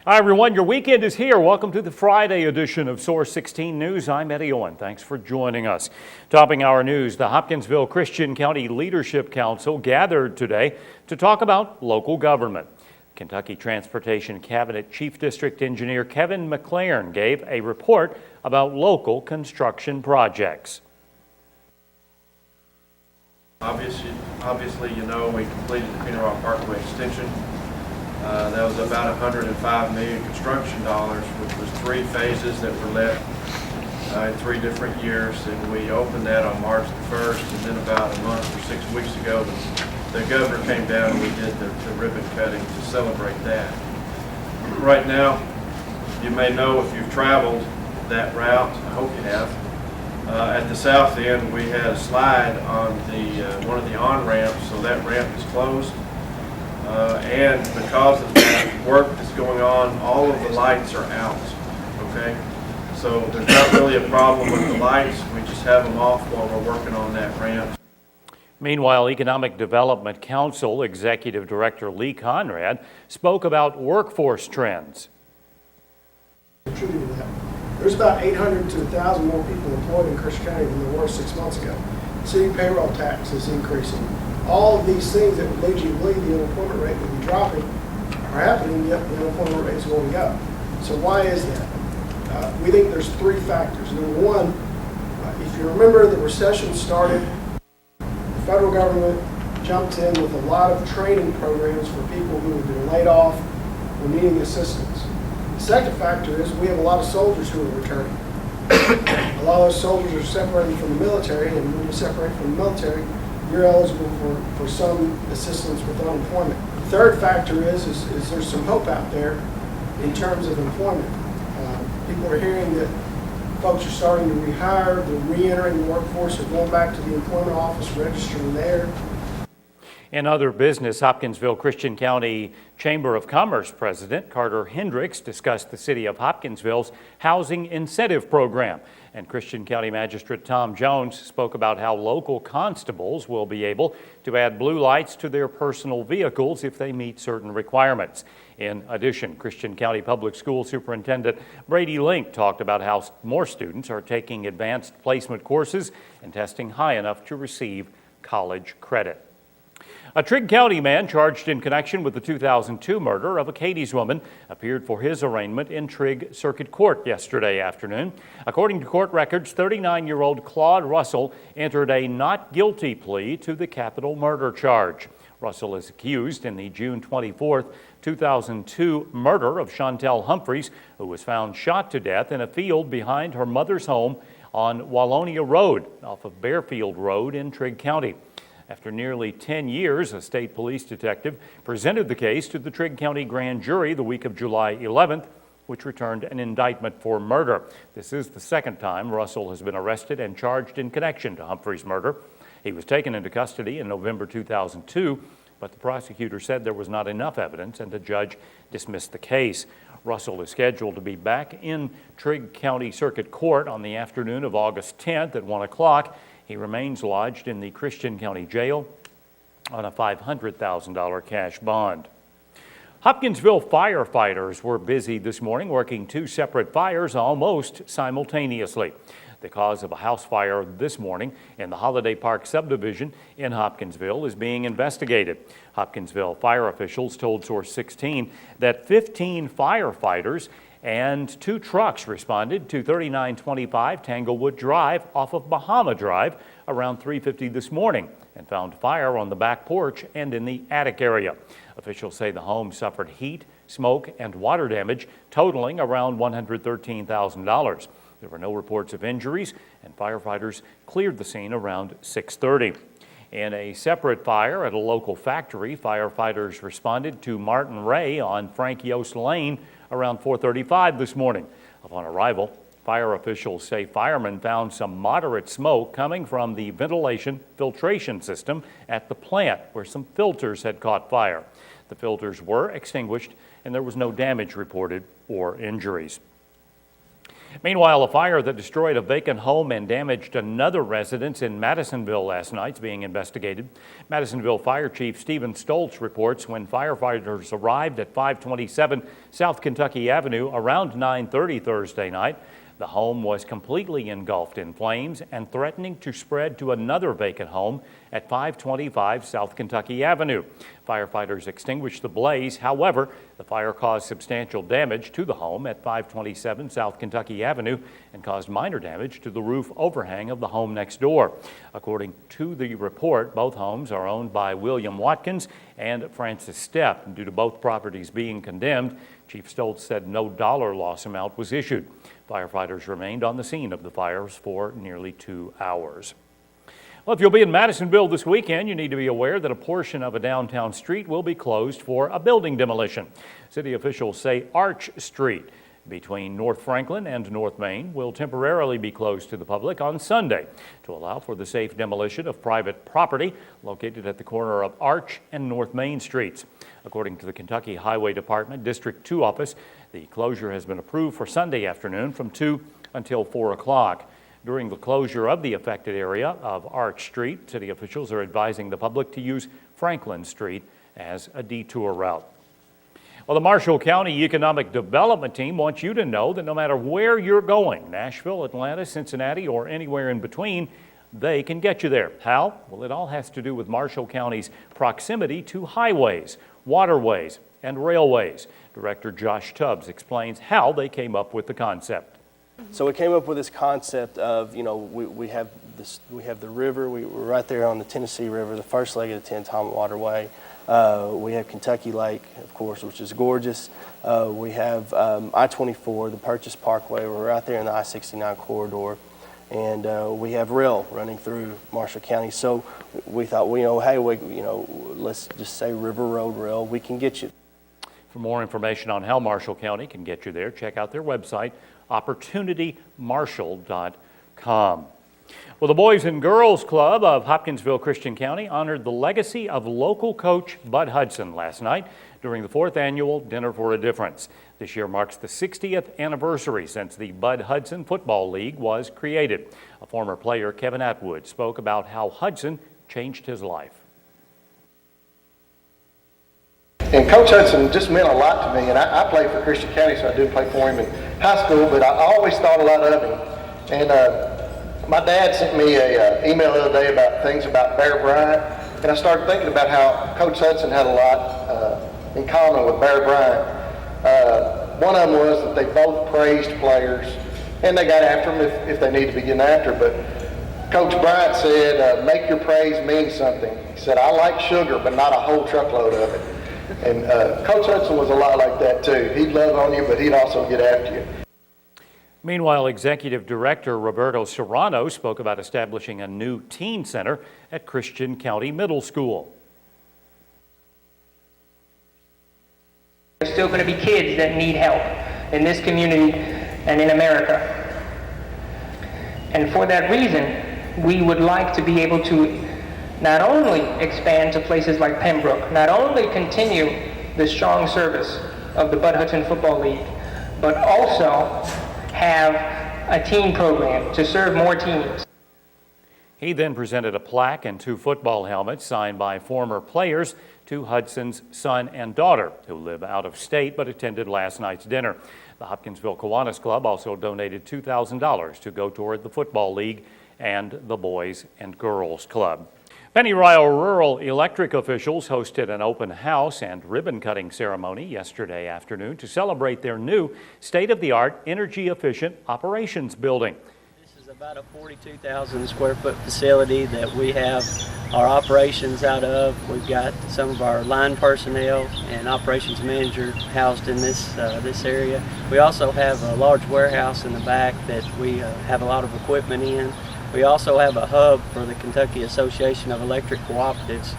Hi everyone, your weekend is here. Welcome to the Friday edition of Source 16 News. I'm Eddie Owen. Thanks for joining us. Topping our news, the Hopkinsville Christian County Leadership Council gathered today to talk about local government. Kentucky Transportation Cabinet Chief District Engineer Kevin McLaren gave a report about local construction projects. Obviously, you know, we completed the Queen Rock Parkway extension. That was about $105 million construction dollars, which was 3 phases that were let in 3 different years. And we opened that on March the 1st, and then about a month or 6 weeks ago, the governor came down and we did the ribbon cutting to celebrate that. Right now, you may know if you've traveled that route, I hope you have, at the south end we had a slide on the one of the on-ramps, so that ramp is closed. And because of that work that's going on, all of the lights are out, okay? So there's not really a problem with the lights. We just have them off while we're working on that ramp. Meanwhile, Economic Development Council Executive Director Lee Conrad spoke about workforce trends. There's about 800 to 1,000 more people employed in Christian County than there were 6 months ago. City payroll tax is increasing. All of these things that would lead you to believe the unemployment rate would be dropping are happening, yet the unemployment rate is going up. So why is that? We think there's 3 factors. Number one, if you remember, the recession started, the federal government jumped in with a lot of training programs for people who have been laid off or needing assistance. The second factor is we have a lot of soldiers who are returning. A lot of those soldiers are separating from the military, and when you separate from the military, you're eligible for some assistance with unemployment. The third factor is there's some hope out there in terms of employment. People are hearing that folks are starting to rehire, they're re-entering the workforce, or going back to the employment office, registering there. In other business, Hopkinsville Christian County Chamber of Commerce President Carter Hendricks discussed the City of Hopkinsville's housing incentive program. And Christian County Magistrate Tom Jones spoke about how local constables will be able to add blue lights to their personal vehicles if they meet certain requirements. In addition, Christian County Public School Superintendent Brady Link talked about how more students are taking advanced placement courses and testing high enough to receive college credit. A Trigg County man charged in connection with the 2002 murder of a Cadiz woman appeared for his arraignment in Trigg Circuit Court yesterday afternoon. According to court records, 39-year-old Claude Russell entered a not guilty plea to the capital murder charge. Russell is accused in the June 24, 2002 murder of Chantel Humphreys, who was found shot to death in a field behind her mother's home on Wallonia Road off of Bearfield Road in Trigg County. After nearly 10 years, a state police detective presented the case to the Trigg County Grand Jury the week of July 11th, which returned an indictment for murder. This is the second time Russell has been arrested and charged in connection to Humphrey's murder. He was taken into custody in November 2002, but the prosecutor said there was not enough evidence and the judge dismissed the case. Russell is scheduled to be back in Trigg County Circuit Court on the afternoon of August 10th at 1 o'clock. He remains lodged in the Christian County Jail on a $500,000 cash bond. Hopkinsville firefighters were busy this morning working 2 separate fires almost simultaneously. The cause of a house fire this morning in the Holiday Park subdivision in Hopkinsville is being investigated. Hopkinsville fire officials told Source 16 that 15 firefighters and 2 trucks responded to 3925 Tanglewood Drive off of Bahama Drive around 3:50 this morning and found fire on the back porch and in the attic area. Officials say the home suffered heat, smoke, and water damage totaling around $113,000. There were no reports of injuries, and firefighters cleared the scene around 6:30. In a separate fire at a local factory, firefighters responded to Martin Ray on Frank Yost Lane around 4:35 this morning. Upon arrival, fire officials say firemen found some moderate smoke coming from the ventilation filtration system at the plant where some filters had caught fire. The filters were extinguished and there was no damage reported or injuries. Meanwhile, a fire that destroyed a vacant home and damaged another residence in Madisonville last night is being investigated. Madisonville Fire Chief Stephen Stoltz reports when firefighters arrived at 527 South Kentucky Avenue around 9:30 Thursday night, the home was completely engulfed in flames and threatening to spread to another vacant home at 525 South Kentucky Avenue. Firefighters extinguished the blaze. However, the fire caused substantial damage to the home at 527 South Kentucky Avenue and caused minor damage to the roof overhang of the home next door. According to the report, both homes are owned by William Watkins and Francis Stepp. Due to both properties being condemned, Chief Stoltz said no dollar loss amount was issued. Firefighters remained on the scene of the fires for nearly 2 hours. Well, if you'll be in Madisonville this weekend, you need to be aware that a portion of a downtown street will be closed for a building demolition. City officials say Arch Street between North Franklin and North Main will temporarily be closed to the public on Sunday to allow for the safe demolition of private property located at the corner of Arch and North Main Streets. According to the Kentucky Highway Department District 2 office, the closure has been approved for Sunday afternoon from 2 until 4 o'clock. During the closure of the affected area of Arch Street, city officials are advising the public to use Franklin Street as a detour route. Well, the Marshall County Economic Development Team wants you to know that no matter where you're going, Nashville, Atlanta, Cincinnati, or anywhere in between, they can get you there. How? Well, it all has to do with Marshall County's proximity to highways, waterways, and railways. Director Josh Tubbs explains how they came up with the concept. So we came up with this concept of, we have the river. We're right there on the Tennessee River, the first leg of the Tenn-Tom Waterway. We have Kentucky Lake, of course, which is gorgeous. We have I-24, the Purchase Parkway. We're right there in the I-69 corridor. And we have rail running through Marshall County. So we thought, let's just say River Road Rail, we can get you. For more information on how Marshall County can get you there, check out their website, opportunitymarshall.com. Well, the Boys and Girls Club of Hopkinsville Christian County honored the legacy of local coach Bud Hudson last night during the 4th annual Dinner for a Difference. This year marks the 60th anniversary since the Bud Hudson Football League was created. A former player, Kevin Atwood, spoke about how Hudson changed his life. And Coach Hudson just meant a lot to me, and I played for Christian County, so I did play for him in high school, but I always thought a lot of him. And my dad sent me an email the other day about things about Bear Bryant, and I started thinking about how Coach Hudson had a lot in common with Bear Bryant. One of them was that they both praised players, and they got after them if they need to be getting after. But Coach Bryant said, make your praise mean something. He said, I like sugar, but not a whole truckload of it. And Coach Hudson was a lot like that too. He'd love on you, but he'd also get after you. Meanwhile, Executive Director Roberto Serrano spoke about establishing a new teen center at Christian County Middle School. There's still going to be kids that need help in this community and in America. And for that reason, we would like to be able to not only expand to places like Pembroke, not only continue the strong service of the Bud Hudson Football League, but also have a teen program to serve more teams. He then presented a plaque and 2 football helmets signed by former players to Hudson's son and daughter, who live out of state but attended last night's dinner. The Hopkinsville Kiwanis Club also donated $2,000 to go toward the Football League and the Boys and Girls Club. Pennyrile Rural Electric officials hosted an open house and ribbon-cutting ceremony yesterday afternoon to celebrate their new state-of-the-art energy-efficient operations building. This is about a 42,000 square foot facility that we have our operations out of. We've got some of our line personnel and operations manager housed in this area. We also have a large warehouse in the back that we have a lot of equipment in. We also have a hub for the Kentucky Association of Electric Cooperatives.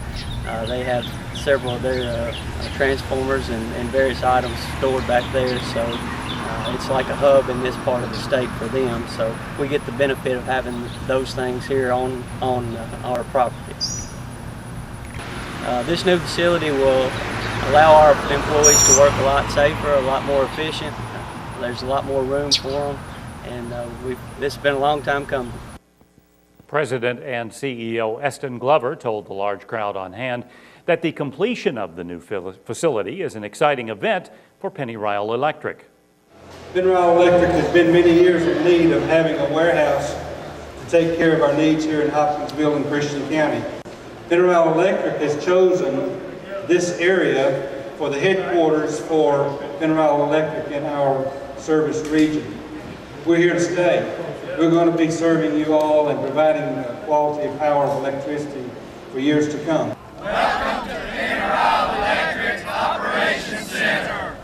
They have several of their transformers and various items stored back there, so it's like a hub in this part of the state for them. So we get the benefit of having those things here on our property. This new facility will allow our employees to work a lot safer, a lot more efficient. There's a lot more room for them. and this has been a long time coming. President and CEO Eston Glover told the large crowd on hand that the completion of the new facility is an exciting event for Pennyrile Electric. Pennyrile Electric has been many years in need of having a warehouse to take care of our needs here in Hopkinsville and Christian County. Pennyrile Electric has chosen this area for the headquarters for Pennyrile Electric in our service region. We're here to stay. We're going to be serving you all and providing quality power of electricity for years to come. Welcome to Pennyrile Electric's Operations Center.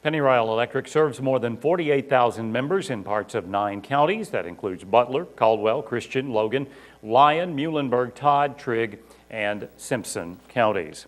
Pennyrile Electric serves more than 48,000 members in parts of 9 counties. That includes Butler, Caldwell, Christian, Logan, Lyon, Muhlenberg, Todd, Trigg, and Simpson counties.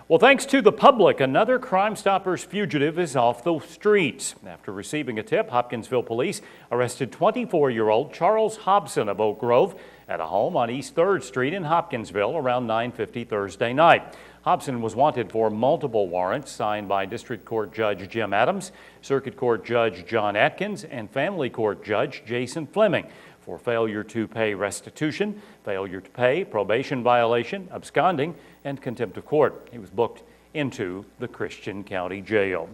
Well, thanks to the public, another Crime Stoppers fugitive is off the streets. After receiving a tip, Hopkinsville police arrested 24-year-old Charles Hobson of Oak Grove at a home on East 3rd Street in Hopkinsville around 9:50 Thursday night. Hobson was wanted for multiple warrants signed by District Court Judge Jim Adams, Circuit Court Judge John Atkins, and Family Court Judge Jason Fleming for failure to pay restitution, failure to pay, probation violation, absconding, and contempt of court. He was booked into the Christian County Jail.